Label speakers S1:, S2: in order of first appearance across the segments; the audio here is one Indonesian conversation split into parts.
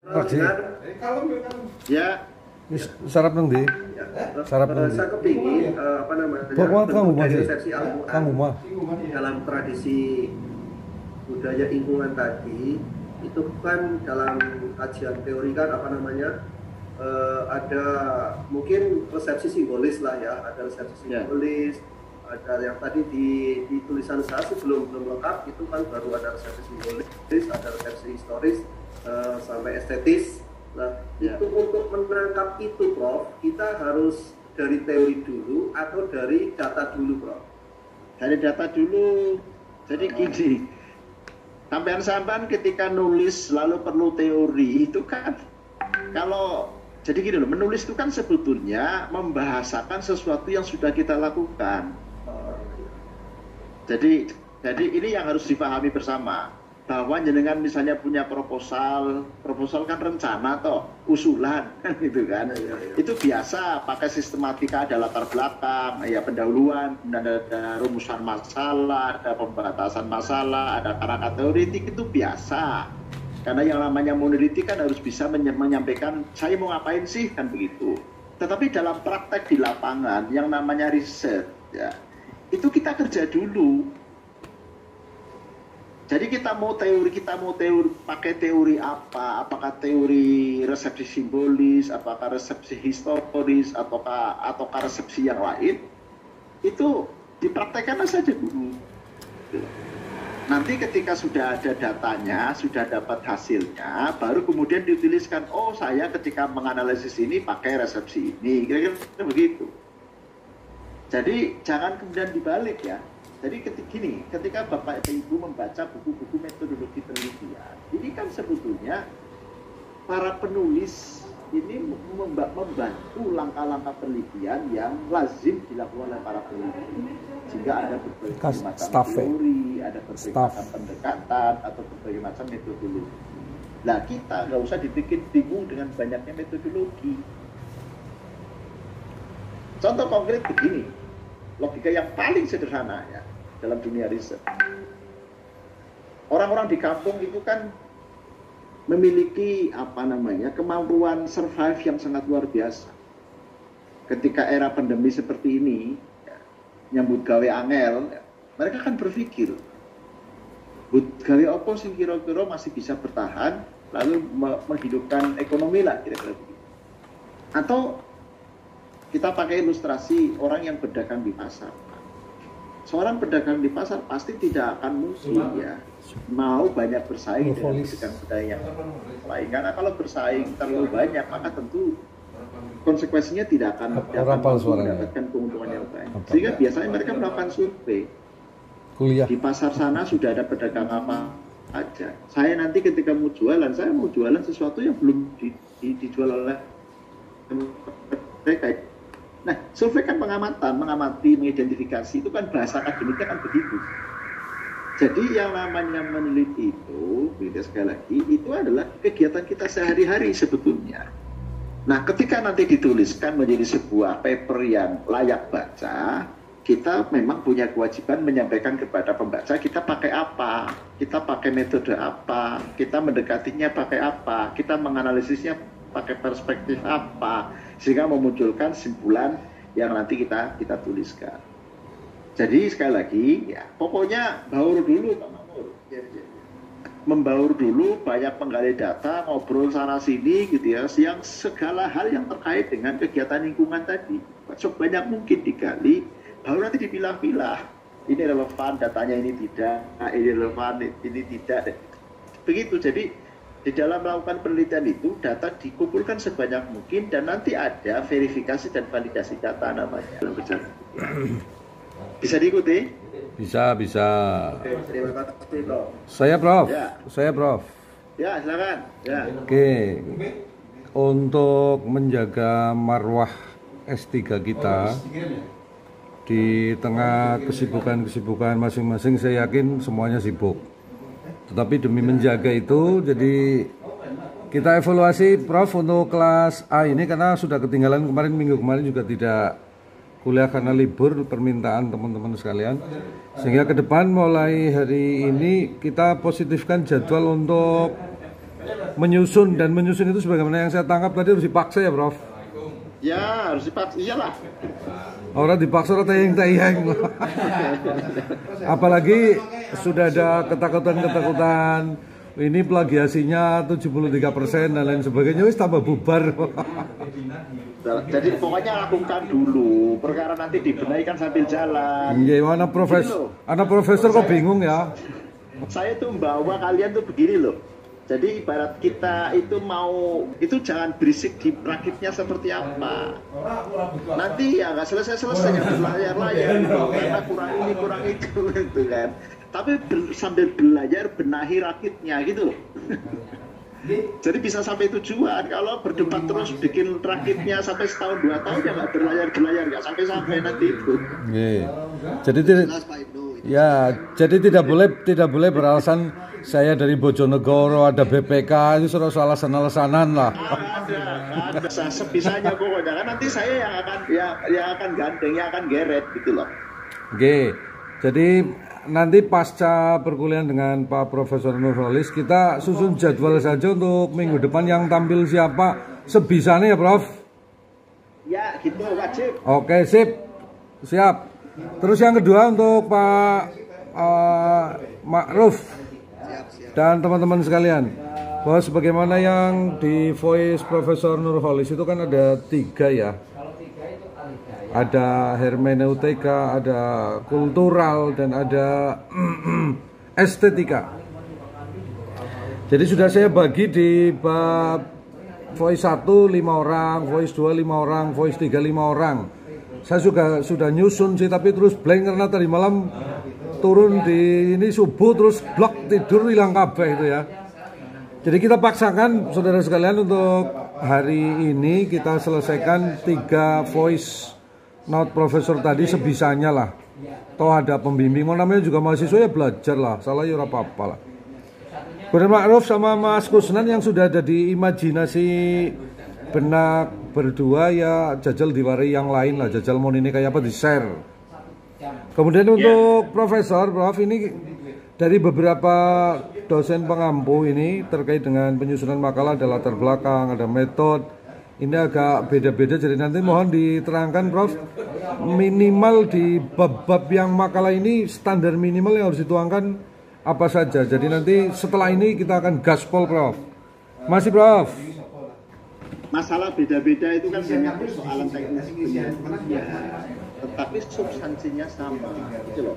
S1: Pakji.
S2: Ya.
S1: Sarap nang ndi? Sarap nang ndi?
S3: Saya kepingin apa namanya?
S1: Kamu masih
S3: resepsi Al-Quran
S1: kamu mah.
S3: dalam tradisi budaya lingkungan tadi itu kan dalam kajian teori kan apa namanya? Ada mungkin resepsi simbolis lah ya, ada resepsi simbolis, ada yang tadi di tulisan saya belum lengkap itu kan baru ada resepsi simbolis, ada resepsi historis sampai estetis. Nah, itu untuk menangkap itu, Prof, kita harus dari teori dulu atau dari data dulu, Prof?
S2: Dari data dulu. Jadi gini, sampean ketika nulis lalu perlu teori itu kan kalau jadi gini loh, menulis itu kan sebetulnya membahasakan sesuatu yang sudah kita lakukan. Jadi ini yang harus dipahami bersama. Bahwa jenengan misalnya punya proposal kan rencana toh, usulan kan gitu kan. Itu biasa pakai sistematika, ada latar belakang, ya pendahuluan, kemudian ada rumusan masalah, ada pembatasan masalah, ada karakter teoritik, itu biasa. Karena yang namanya meneliti kan harus bisa menyampaikan saya mau ngapain sih kan begitu. Tetapi dalam praktek di lapangan yang namanya riset ya, itu kita kerja dulu. Jadi kita mau teori pakai teori apa? Apakah teori resepsi simbolis, apakah resepsi historis, ataukah resepsi yang lain? Itu dipraktekkan saja dulu. Nanti ketika sudah ada datanya, sudah dapat hasilnya, baru kemudian dituliskan, oh saya ketika menganalisis ini pakai resepsi ini, kira-kira begitu. Jadi jangan kemudian dibalik ya. Jadi ketika Bapak dan Ibu membaca buku-buku metodologi penelitian, ini kan sebetulnya para penulis ini membantu langkah-langkah penelitian yang lazim dilakukan oleh para peneliti. Sehingga ada berbagai macam teori, ada berbagai macam pendekatan, atau berbagai macam metodologi. Nah kita nggak usah dibikin bingung dengan banyaknya metodologi. Contoh konkret begini, logika yang paling sederhana ya dalam dunia riset. Orang-orang di kampung itu kan memiliki kemampuan survive yang sangat luar biasa. Ketika era pandemi seperti ini, ya, nyambut gawe angel, ya, mereka kan berpikir, gawe apa sih kira-kira masih bisa bertahan, lalu menghidupkan ekonomi lah kira-kira begitu. Atau kita pakai ilustrasi orang yang berdagang di pasar. Seorang pedagang di pasar pasti tidak akan mungkin ya mau banyak bersaing dengan pedagang-pedagang yang lain. Karena kalau bersaing terlalu banyak, maka tentu konsekuensinya tidak akan mendapatkan keuntungan yang baik. Sehingga biasanya mereka melakukan survei. Di pasar sana sudah ada pedagang apa aja. Saya nanti ketika mau jualan, saya mau jualan sesuatu yang belum dijual oleh mereka. Nah, survei kan mengamati, mengidentifikasi, itu kan bahasa akademiknya kan begitu. Jadi yang namanya meneliti itu, sekali lagi, itu adalah kegiatan kita sehari-hari sebetulnya. Nah, ketika nanti dituliskan menjadi sebuah paper yang layak baca, kita memang punya kewajiban menyampaikan kepada pembaca kita pakai apa, kita pakai metode apa, kita mendekatinya pakai apa, kita menganalisisnya pakai perspektif apa, sehingga memunculkan kesimpulan yang nanti kita tuliskan. Jadi sekali lagi, ya pokoknya baur dulu, Pak Makmur. Membaur dulu, banyak penggali data, ngobrol sana sini gitu ya, yang segala hal yang terkait dengan kegiatan lingkungan tadi, sebanyak mungkin digali, baru nanti dipilah-pilah. Ini relevan, datanya ini tidak, ini relevan, ini tidak. Begitu, jadi di dalam melakukan penelitian itu, data dikumpulkan sebanyak mungkin dan nanti ada verifikasi dan validasi data namanya. Bisa diikuti?
S1: Bisa.
S3: Oke, terima kasih, Prof.
S1: Saya Prof.
S3: Ya.
S1: Saya Prof.
S3: Ya, silakan. Ya.
S1: Oke. Untuk menjaga marwah S3 kita di tengah kesibukan masing-masing, saya yakin semuanya sibuk. Tetapi demi menjaga itu, jadi kita evaluasi Prof untuk kelas A ini karena sudah ketinggalan minggu kemarin juga tidak kuliah karena libur permintaan teman-teman sekalian. Sehingga ke depan mulai hari ini kita positifkan jadwal untuk menyusun, dan menyusun itu sebagaimana yang saya tangkap tadi harus dipaksa ya Prof?
S2: Ya harus dipaksa, iyalah.
S1: Orang dipaksa orang tayang-tayang. Apalagi sudah ada ketakutan-ketakutan ini plagiasinya 73% dan lain sebagainya, wis tambah bubar.
S2: Jadi pokoknya lakukan dulu, perkara nanti dibenahi kan sambil jalan.
S1: Iya, anak profesor kok bingung ya?
S2: Saya tuh membawa kalian tuh begini loh. Jadi ibarat kita itu mau, itu jangan berisik di rakitnya seperti apa. Nanti ya nggak selesai-selesai yang berlayar-layar karena kurang ini kurang itu gitu kan. Tapi sambil belajar benahi rakitnya gitu loh. Jadi bisa sampai tujuan. Kalau berdebat terus bikin rakitnya sampai setahun 2 tahun ya nggak berlayar nggak sampai nanti itu.
S1: Jadi tidak boleh beralasan saya dari Bojonegoro, ada BPK, itu sudah alasan-alasanan lah.
S2: Ada sebisanya pokoknya kan nanti saya yang akan gandeng, yang akan geret gitu loh.
S1: Oke. Jadi nanti pasca perkuliahan dengan Pak Profesor Nurholis, kita susun jadwal saja untuk minggu depan yang tampil siapa sebisanya ya Prof?
S2: Ya gitu, wajib.
S1: Oke, sip, siap. Terus yang kedua untuk Pak Ma'ruf dan teman-teman sekalian, bahwa sebagaimana yang di voice Profesor Nurholis itu kan ada 3 ya. Ada hermeneutika, ada kultural, dan ada estetika. Jadi sudah saya bagi di bab voice 1 5 orang, voice 2 5 orang, voice 3 5 orang. Saya sudah nyusun sih, tapi terus blank karena tadi malam turun di ini subuh terus blok tidur hilang kabeh itu ya. Jadi kita paksakan saudara sekalian untuk hari ini kita selesaikan 3 voice note profesor tadi sebisanya lah. Toh ada pembimbing, namanya juga mahasiswa ya belajar lah, salah ya apa-apa lah. Kemudian Ma'ruf sama Mas Kusnan yang sudah ada di imajinasi benak berdua ya jajal diwari yang lain lah, jajal mau ini kayak apa di share. Kemudian untuk Profesor Prof ini dari beberapa dosen pengampu ini terkait dengan penyusunan makalah, ada latar belakang, ada metode. Ini agak beda-beda, jadi nanti mohon diterangkan Prof, minimal di bab-bab yang makalah ini standar minimal yang harus dituangkan apa saja. Jadi nanti setelah ini kita akan gaspol Prof. Masih Prof?
S2: Masalah beda-beda itu kan banyak persoalan teknis ya, tetapi substansinya sama gitu loh.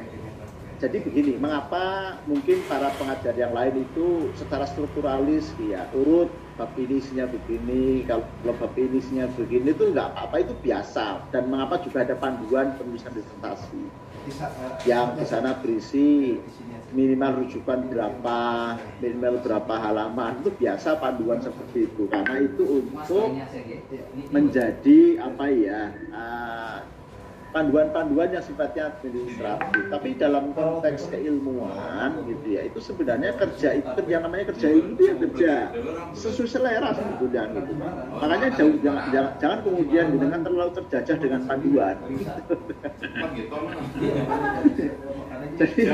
S2: Jadi begini, mengapa mungkin para pengajar yang lain itu secara strukturalis ya urut bab ini isinya begini, kalau bab ini isinya begini itu nggak apa-apa, itu biasa. Dan mengapa juga ada panduan penulisan disertasi yang di sana berisi minimal rujukan berapa, minimal berapa halaman, itu biasa panduan seperti itu, karena itu untuk menjadi apa ya, panduan-panduan yang sifatnya administratif. Tapi dalam konteks keilmuan gitu ya, itu sebenarnya yang namanya kerja ilmu itu yang kerja sesuai selera sebetulnya gitu. Makanya jangan kemudian dengan terlalu terjajah dengan panduan. Jadi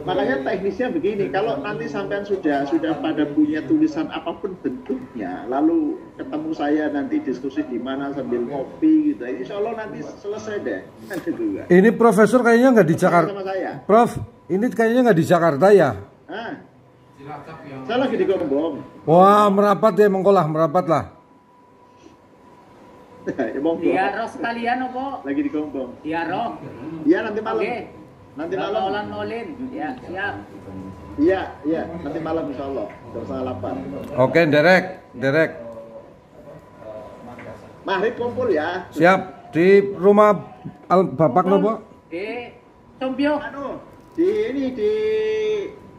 S2: makanya teknisnya begini, kalau nanti sampean sudah pada punya tulisan apapun bentuknya, lalu ketemu saya nanti diskusi di mana sambil ngopi gitu, insya Allah nanti selesai deh.
S1: Ini Profesor kayaknya nggak di Jakarta. Prof, ini kayaknya nggak di Jakarta ya?
S2: Saya lagi di Gombong.
S1: Wah, merapat ya, mengkolah, merapat lah.
S2: Iya,
S4: roh sekalian apa?
S2: Lagi di Gombong.
S4: Iya, roh.
S2: Iya, nanti malam.
S4: Oke.
S2: Nanti malam.
S4: Nolin. Ya, siap.
S2: Iya, nanti malam insya Allah. Jam 7:30.
S1: Oke, Derek.
S2: Maghrib kumpul ya.
S1: Siap, di rumah Bapak nopo?
S4: Di Tombio.
S2: Di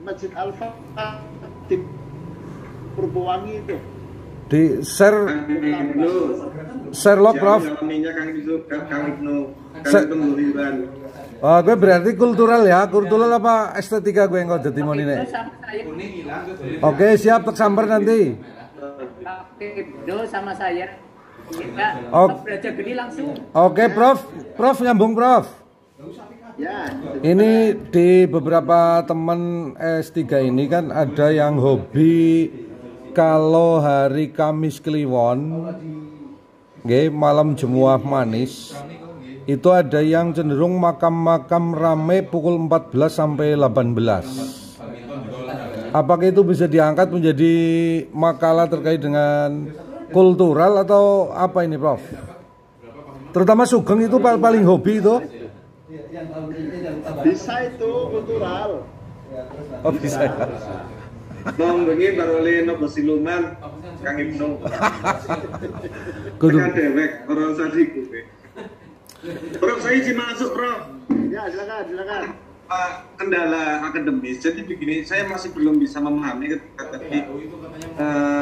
S2: Masjid Al-Fatah di Purwowangi itu.
S1: Di Sherlock Prof. Oh, gue berarti kultural ya, kultural apa estetika gue yang kau jadi mau ini. Oke, siap tersamper nanti.
S4: Oke, sama saya. Ya, belajar gini langsung.
S1: Oke, Prof nyambung Prof.
S2: Ya.
S1: Ini di beberapa teman S3 ini kan ada yang hobi kalau hari Kamis Kliwon, nggih, malam Jemuah Manis, itu ada yang cenderung makam-makam rame pukul 14 sampai 18. Apakah itu bisa diangkat menjadi makalah terkait dengan kultural atau apa ini, Prof? Terutama Sugeng itu paling hobi itu.
S2: Bisa itu kultural.
S1: Oh, bisa.
S5: Nong bengi baru le nopo siluman Kang Ibnu.
S1: Kudu.
S5: Kan dewek orang sadiku. Prof, saya izin masuk, Prof.
S2: Ya, silakan.
S5: Kendala akademis, jadi begini, saya masih belum bisa memahami ketika tadi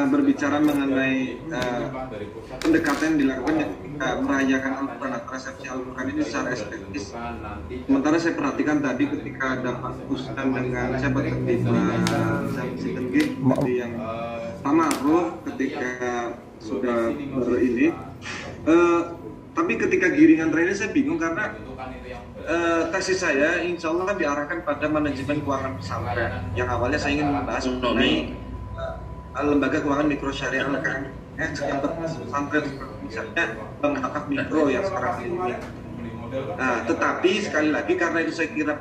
S5: berbicara mengenai pendekatan yang dilakukan ketika merayakan Al-Quran atau resepsi Al-Quran ini secara estetis. Sementara saya perhatikan tadi ketika ada Pak Kusnan dengan siapa tadi yang Pak Ma'ruf ketika sudah ini, tapi ketika giringan terakhir saya bingung karena tesis saya insya Allah kan diarahkan pada manajemen keuangan pesantren yang awalnya saya ingin membahas mengenai lembaga keuangan mikro syariah yang pesantren misalnya menghakap mikro yang sekarang ini. Nah, tetapi sekali lagi karena itu saya kira